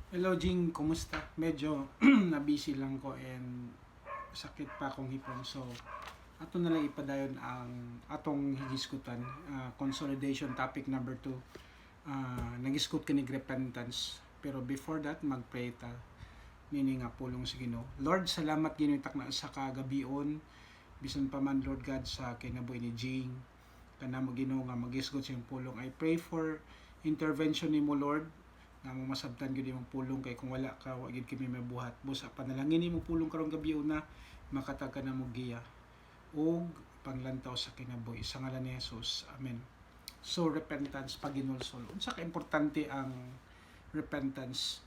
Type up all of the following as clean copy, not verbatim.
Hello Jing, kumusta? Medyo na-busy lang ko and sakit pa akong hipon. So, ato na lang ipadayon ang atong higiskutan. Consolidation topic number 2. Nagiskut ka ni repentance. Pero before that, mag-pray ta. Meaning nga pulong sa Ginoo. Lord, salamat ginitak na sa kagabion. Bisan pa man Lord God sa kinabuhi ni Jing. Kana mo Ginoo nga magisgot sa iyong pulong. I pray for intervention ni mo Lord nga mo masabtan gyud imong pulong kay kung wala ka wa gyud kami mabuhat busa panalangin nimo pulong karong gabi una makatag ka na mo giya ug panglantaw sa kinabuhi sa ngalan ni Jesus, amen. So repentance, paginulsol, unsa ka importante ang repentance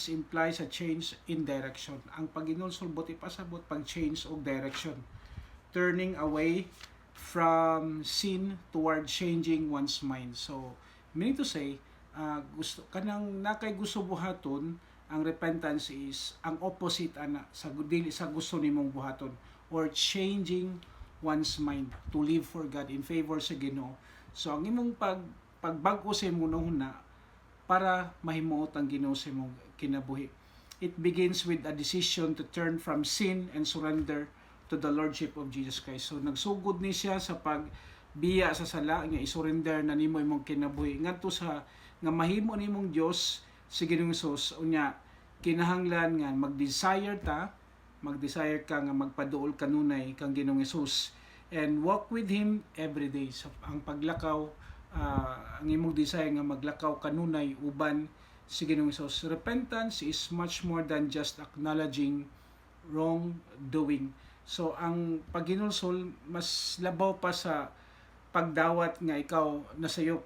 implies a change in direction. Ang paginulsol buti pasabot pag change og direction, turning away from sin toward changing one's mind. So meaning to say, gusto kanang nakay gusto buhaton, ang repentance is ang opposite ana sa dili sa gusto nimong buhaton, or changing one's mind to live for God in favor sa Ginoo. So ang imong pagbag-o sa imong hunahuna para mahimuot ang Ginoo sa imong kinabuhi. It begins with a decision to turn from sin and surrender to the Lordship of Jesus Christ. So nagsugod ni siya sa pagbiya sa sala nga isurrender na nimo imong kinabuhi ngadto sa nga mahimo nimong Dios si Ginoong Hesus. Unya kinahanglan nga mag-desire ka nga magpaduol kanunay kang Ginoong Hesus and walk with Him every day. So ang paglakaw, ang imong desire nga maglakaw kanunay uban si Ginoong Hesus. Repentance is much more than just acknowledging wrongdoing. So ang paginulsol mas labaw pa sa pagdawat nga ikaw nasayop.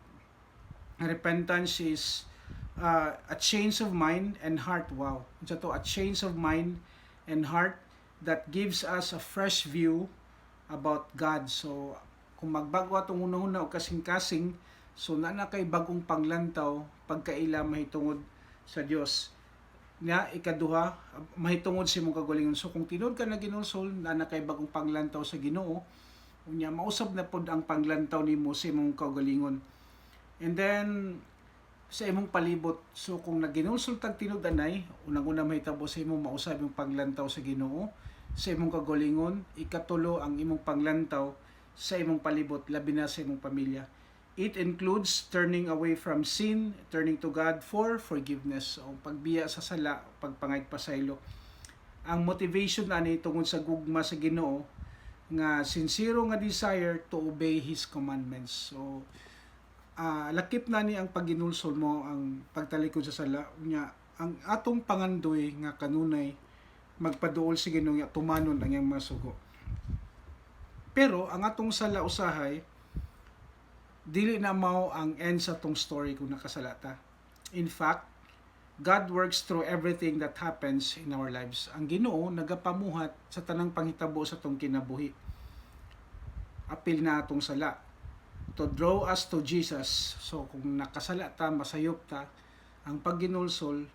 Repentance is a change of mind and heart. Wow. Ito to, a change of mind and heart that gives us a fresh view about God. So kung magbago atong una-una o kasing-kasing, so na kay bagong panglantaw pagkaila mahitungod sa Dios. Nga ikaduha, mahitungod sa imong kagalingon. So kung tinud ka na ginulsol, na kay bagong panglantaw sa Ginoo, unya mausab na pod ang panglantaw nimo sa imong kagalingon. And then sa imong palibot, so kung naginulsol tag tinud-anay, unang-una mahitabo sa imong mausab yung panglantaw sa Ginoo sa imong kagalingon. Ikatulo, ang imong panglantaw sa imong palibot, labi na sa imong pamilya. It includes turning away from sin, turning to God for forgiveness. O pagbiya sa sala, pagpangayag pasaylo. Ang motivation ani tungod sa gugma sa Ginoo nga sincere nga desire to obey His commandments. So lakip na ni ang paginulsol mo, ang pagtalikod sa sala. Unya ang atong pangandoy nga kanunay magpaduol sa Ginoo nga tumanon ang iyang masugo. Pero ang atong sala usahay dili na mao ang end sa tong story kung nakasalata. In fact, God works through everything that happens in our lives. Ang Ginoo nagapamuhat sa tanang panghitabo sa tong kinabuhi. Apil na atong sala to draw us to Jesus. So kung nakasala ta, masayop ta, ang pagginulsol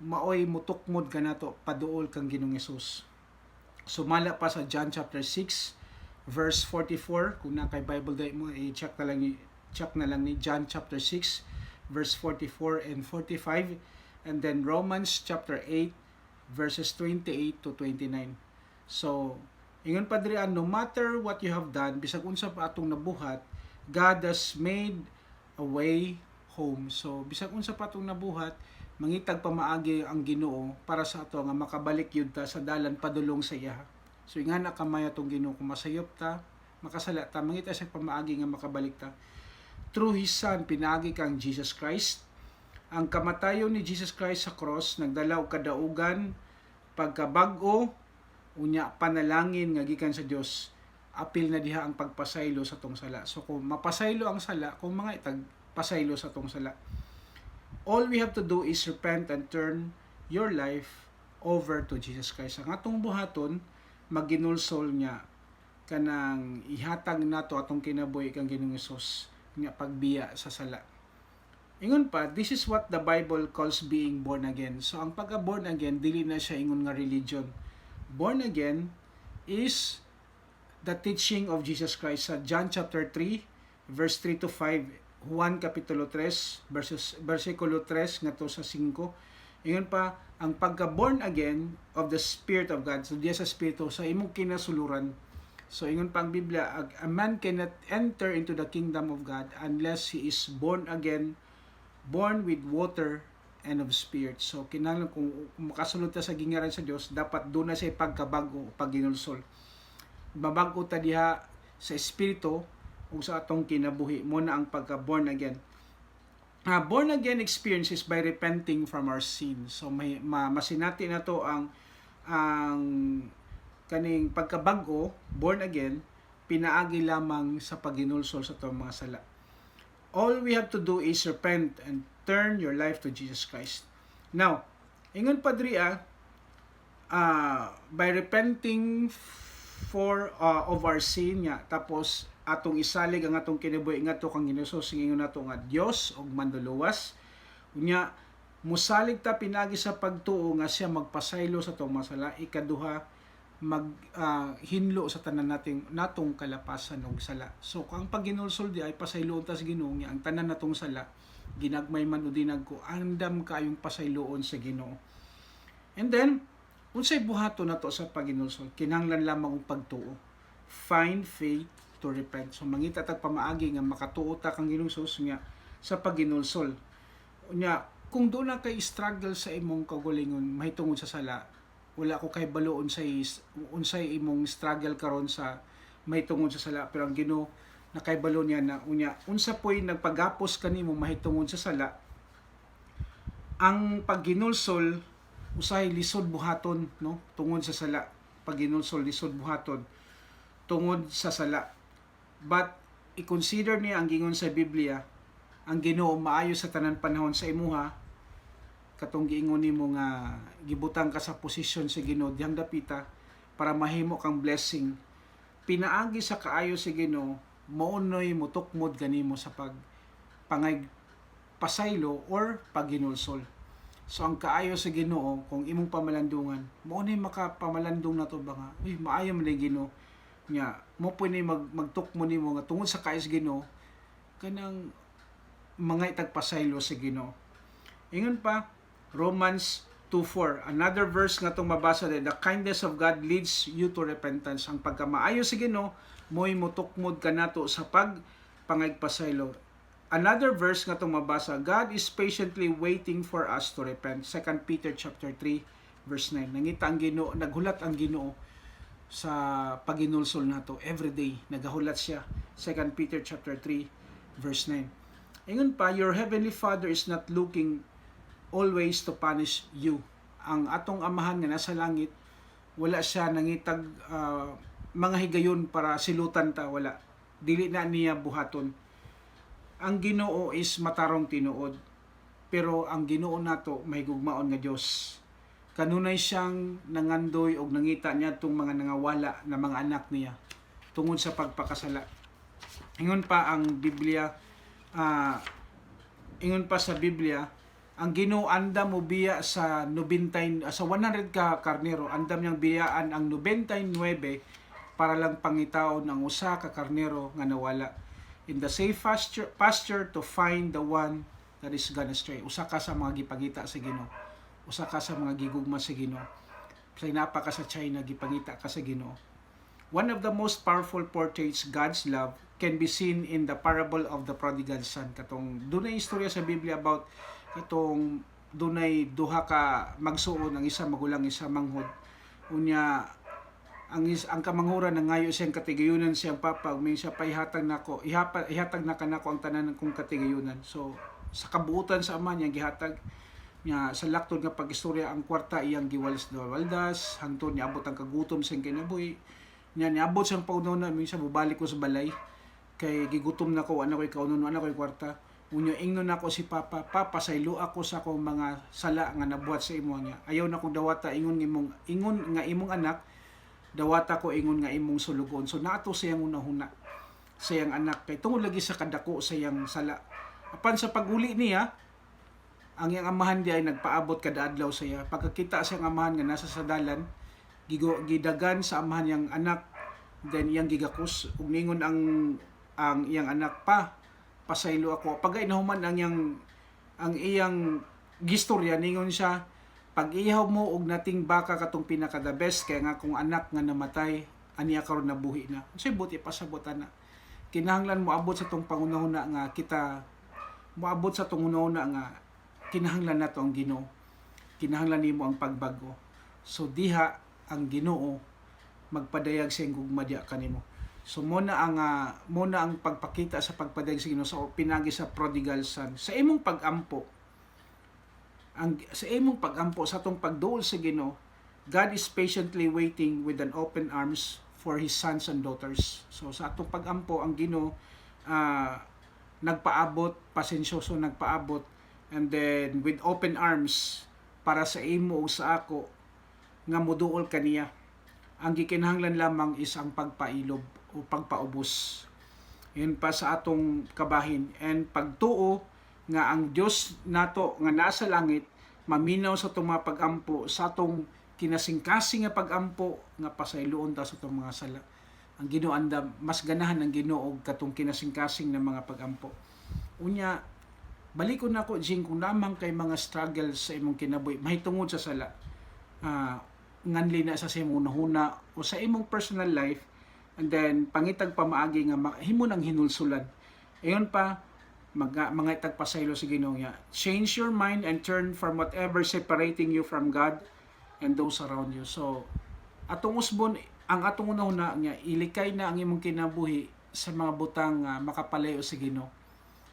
maoy mutukmod kanato paduol kang Ginoong Hesus. Sumala pa sa John chapter 6 verse 44, kung na kay Bible day mo, i-check na lang ni John chapter 6 verse 44 and 45, and then Romans chapter 8 verses 28 to 29. So ingon pa diri, no matter what you have done, bisag unsa pa atong nabuhat, God has made a way home. So bisag unsa pa atong nabuhat, mangitag pamaagi ang Ginoo para sa ato nga makabalik yun ta sa dalan padulong sa iya. So ingana kamay atong Ginoo, kung masayop ta, makasala ta, mangita sa pamaagi nga makabalik ta. Through His Son, pinaagi kang Jesus Christ. Ang kamatayon ni Jesus Christ sa cross nagdala og kadaugan, pagkabag-o, unya panalangin nga gikan sa Dios. Apil na diha ang pagpasaylo sa tong sala. So kung mapasaylo ang sala, kung mga itag pasaylo sa tong sala, all we have to do is repent and turn your life over to Jesus Christ. Ang atong buhaton, maginulsol niya kanang ihatag nato atong kinabuhi kang Ginoong Hesus nga pagbiya sa sala. Ingon pa, this is what the Bible calls being born again. So ang pagka-born again, dili na siya ingon nga religion. Born again is the teaching of Jesus Christ. Sa John chapter 3 verse 3 to 5, Juan Kapitulo 3, versikulo 3 nga to sa 5. Ingon pa, ang pagka-born again of the Spirit of God, so diya sa Espiritu, sa imong kinasuluran. So ingon pa ang Biblia, a man cannot enter into the kingdom of God unless he is born again, born with water and of Spirit. So kinahanglan kung makasulod ta sa gingaran sa Dios, dapat doon na siya pagkabago o pagginulsol. Babago ta diha sa Espiritu o sa atong kinabuhi mo na ang pagka-born again. Born again experience is by repenting from our sins. So masinati na to ang kaning pagkabago, born again, pinaagi lamang sa pagginulsol sa itong mga sala. All we have to do is repent and turn your life to Jesus Christ. Now, ingon pa diriya, by repenting of our sin nga, tapos atong isalig ang atong kinabuhi nga to kang Hesus, ingon nato nga Dios og manluluwas. Unya musalig ta pinagi sa pagtuo nga siya magpasaylo sa atong masala. Ikaduha, hinlo sa tanan natong kalapasan og sala. So kung pagginulsol di ay pasayloon ta sa Ginoo nga ang tanan natong sala ginagmay man o dinagko, andam kayong pasayloon sa Ginoo. And then unsay buhaton nato sa pagginulsol? Kinahanglan lamang og pagtuo. Find faith to repent. So mangita tag pamaagi nga makatuo ta kang Hesus nga sa pagginulsol. Unya kung doon na kay struggle sa imong kaugalingon mahitungod sa sala, wala ko kay balo unsay imong struggle karon sa mahitungod sa sala, pero ang Ginoo nakaibalo niya na unya unsa poy nagpagapos kanimo mahitungod sa sala, ang pagginulsol usahay lisod buhaton, no, tungod sa sala. Pagginulsol lisod buhaton tungod sa sala. But i-consider niya ang gingon sa Biblia, ang Ginoo maayo sa tanan panahon sa imuha, katong giingon nimo nga gibutang ka sa posisyon sa Ginoo dihang dapita para mahimo kang blessing. Pinaagi sa kaayo sa Ginoo, maunoy mutukmod ganimo sa pangay pasaylo or pagginulsol. So ang kaayo sa Ginoo kung imong pamalandungan, mao ni makapamalandong nato ba nga, uy maayo man ni Ginoo nya mo pwede magtukmo nimo nga tungod sa kaayos Ginoo kanang mga itagpasaylo sa Ginoo. Ingon pa Romans 2:4, another verse nga tong mabasa din, the kindness of God leads you to repentance. Ang pagkamaayo sa Ginoo mo'y mutukmod kanato sa pangagpasaylo. Another verse nga tong mabasa, God is patiently waiting for us to repent. 2 Peter chapter 3 verse 9. Nangita ang Ginoo, naghulat ang Ginoo sa pagginulsol nato every day. Nagahulat siya. 2 Peter chapter 3 verse 9. Ingon pa, your heavenly Father is not looking always to punish you. Ang atong amahan nga nasa langit, wala siya nangitag mga higayon para silutan ta, wala. Dili na niya buhaton. Ang Ginoo is matarong tinuod, pero ang Ginoo nato may gugmaon nga Dios. Kanunay siyang nangandoy og nangita niya tong mga nangawala na mga anak niya tungod sa pagpakasala. Ingon pa ang Biblia, ingon pa sa Biblia, ang Ginoo andam mo biya sa 100 ka karnero, andam niyang biyaan ang 99 para lang pangitaon ang usa ka karnero nga nawala. In the safe pasture to find the one that is gone astray. Usa ka sa mga gipangita sa Ginoo. Usa ka sa mga gigugma sa Ginoo. Sinapa ka sa China, gipangita ka sa Ginoo. One of the most powerful portraits God's love can be seen in the parable of the prodigal son. Katong dunay istorya sa Biblia about katong dunay duha ka magsuon, ang isa magulang, isa manghod. Unya ang kamanghuran nangayo siyang katigayunan siyang papa, may siya pa ihatag na kanako ang tanan kong katigayunan. So sa kabuutan sa ama niya gihatag nya sa laktod nga pagistorya ang kwarta iyang giwalis-waldas hangtod niabot ang kagutom sa kinabuhi nya niabot siyang paunona minsan bubalik ko sa balay kay gigutom na ko ana koy kaunon ana koy kwarta unyo ingnon nako si papa saylo ako sa akong mga sala nga nabuhat sa imo niya ayaw na kong dawata ingon nga imong anak dawata ko ingon nga imong sulugon. So naato siyang unahuna sa iyang anak kay tungod lagi sa kadako sa iyang sala. Apan sa paguli niya, ang iyang amahan di ay nagpaabot kada adlaw sa iya. Pagkakita sa iyang amahan nga nasa sadalan, gidagan sa amahan niyang anak, then iyang gigakus ug ningon ang iyang anak pa, pasaylo ako. Pag inahuman ang iyang gistorya ningon siya, pag ihaw mo og nating baka katong pinaka the best kaya nga kung anak nga namatay aniya karon nabuhi na. Unsay buti pasabotan na. Kinahanglan mo abot sa tong pangunahuna nga kita moabot sa tong una nga kinahanglan nato ang Ginoo. Kinahanglan nimo ang pagbago. So diha ang Ginoo magpadayag sa gugma diha kanimo. So muna ang pagpakita sa pagpadayag sa Ginoo sa pinagi sa prodigal son. Sa imong pagampo sa atong pagduol sa Ginoo, God is patiently waiting with an open arms for His sons and daughters. So sa atong pagampo ang Ginoo nagpaabot, pasensyoso nagpaabot, and then with open arms para sa imo o sa ako nga moduol kaniya. Ang gikinahanglan lamang is ang pagpailob o pagpaubos. Yun pa sa atong kabahin. And pagtuo nga ang Dios nato nga nasa langit maminaw sa itong mga pagampo, sa atong kinasingkasing nga pagampo nga pasayloon ta sa itong mga sala. Ang Ginoo anda mas ganahan ang Ginoo og katong kinasingkasing na mga pagampo. Unya balikon nako jing kung lamang kay mga struggles sa imong kinabuhi mahitungod sa sala. Nganli na sa imong nahuna o sa imong personal life, and then pangitag pamaagi nga himo nang hinulsulan. Ayon pa mga itagpasaylo sa Ginoo niya. Change your mind and turn from whatever separating you from God and those around you. So atong usbon ang atong una niya ilikay na ang imong kinabuhi sa mga butang makapalayo sa Ginoo.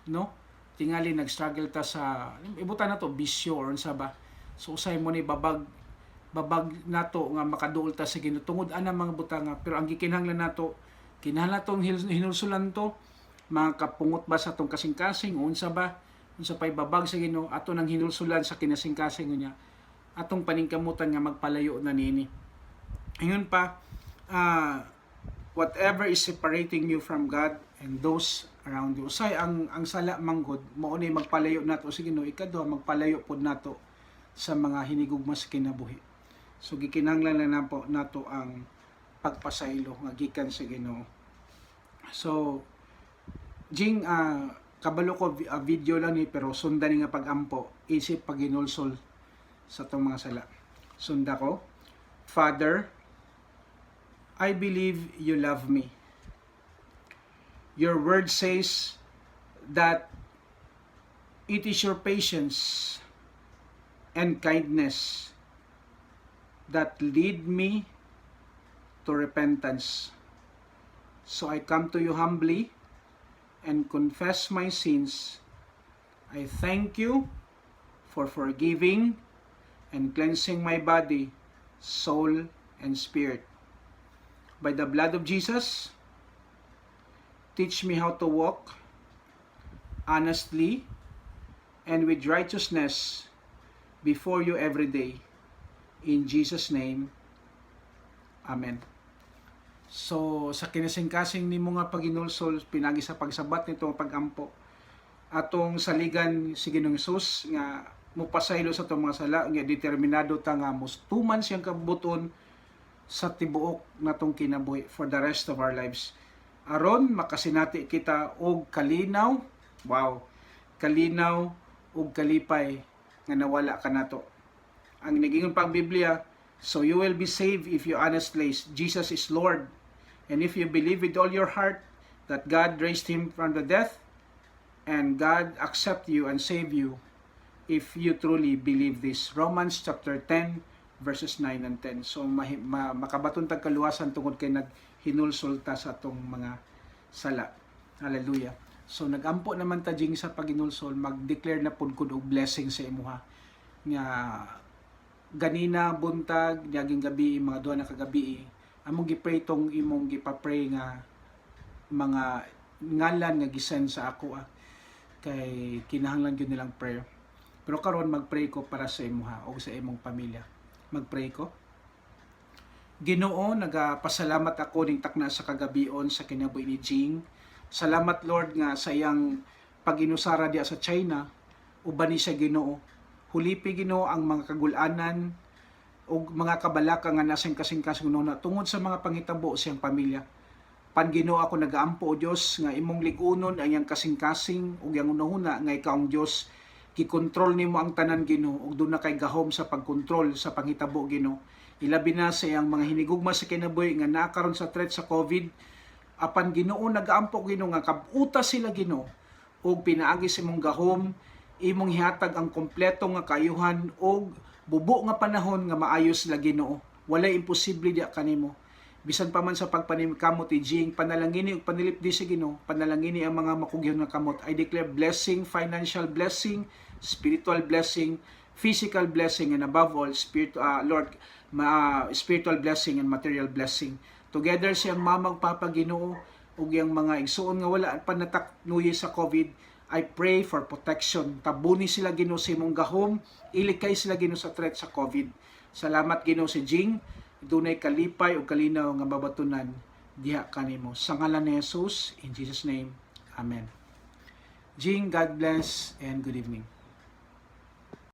No? Tingali nag-struggle ta sa ibutan nato bisyo or unsa ba. So usay mo ni babag nato nga makaduol ta sa Ginoo tungod ana mga butang pero ang gikinahanglan nato kinahanglan natong hinulsulan to mga kapungot ba sa atong kasing-kasing unsa pay babag sa Ginoo ato nang hinulsulan sa kinasing-kasing niya atong paningkamutan nga magpalayo na niini. Ingon pa whatever is separating you from God and those around you. Usay ang sala manggod mao ni magpalayo nato sa Ginoo, ikaduha magpalayo pod nato sa mga hinigugma sa kinabuhi. So gikinahanglan na nato ang pagpasaylo nga gikan sa Ginoo. So jing kabalo ko video lang ni pero sundan ni nga pagampo isip paginulsol sa tong mga sala. Sunda ko. Father, I believe you love me. Your word says that it is your patience and kindness that lead me to repentance. So I come to you humbly and confess my sins. I thank you for forgiving and cleansing my body, soul, and spirit. By the blood of Jesus, teach me how to walk honestly and with righteousness before you every day. In Jesus' name, Amen. So, sa kinasingkasing ni mga paginulsol, pinagi sa pagsabat nitong pagampo, atong saligan si Ginoong Hesus nga mupasaylo sa itong mga sala, nga determinado ta nga mustuman siyang kabuton sa tibuok natong kinabuhi for the rest of our lives. Aron makasinati kita og kalinaw, kalinaw og kalipay nga nawala ka nato. Ang nagingon pa ang Biblia, so you will be saved if you honestly Jesus is Lord. And if you believe with all your heart that God raised Him from the death, and God accept you and save you, if you truly believe this. Romans chapter 10, verses 9 and 10. So makabaton tag kaluwasan tungod kay naghinulsulta sa atong mga sala. Hallelujah. So nagampo naman ta jing sa paginulsol, mag-declare na pud kun og blessing sa imuha. Nga ganina buntag, naging gabi, mga duha na kagabi, among gipray tong imong gipapray nga mga ngalan nga gisend sa ako kay kinahanglan gyud nilang prayer. Pero karon magpray ko para sa imuha o sa imong pamilya. Magpray ko. Ginoo, nagapasalamat ako ning takna sa kagabion sa kinabuhi ni Jing. Salamat Lord nga sa iyang pag-inusara diya sa China, uban ni siya Ginoo. Hulipi Ginoo ang mga kagulanan o mga kabalaka nga nasing kasing-kasing na tungod sa mga pangitabo siyang pamilya. Apan Ginoo ako nagaampo o Dios nga imong lig-unon ang yang kasing-kasing ug yang unahuna nga ikaw ang Dios. Gikontrol nimo ang tanan Ginoo ug doon na kay gahom sa pagkontrol sa panghitabo Ginoo. Ilabi na sa iyang mga hinigugma sa kinabuhi nga naa karon sa threat sa COVID. Apan Ginoo nagaampo Ginoo nga kabuta sila Ginoo ug pinaagi sa imong gahom, imong hihatag ang kompleto nga kaayuhan ug bubo nga panahon nga maayos sila Ginoo. Walay imposible diya kanimo. Bisan pa man sa pagpanimkamot ti Jing, panalangini ug panilipdi sa Ginoo, panalangini ang mga makugyon nga kamot. I declare blessing, financial blessing, spiritual blessing, physical blessing, and above all, spiritual blessing and material blessing. Together siyang mamang Papa Ginoo ug yang mga igsuon nga wala pa nataknuyi sa COVID, I pray for protection. Tabuni sila Ginoo sa imong gahom, ilikay sila Ginoo sa threat sa COVID. Salamat Ginoo si Jing, dunay kalipay ug kalinaw nga babatunan diha kanimo. Sa ngalan ni Jesus, in Jesus name, Amen. Jing, God bless and good evening.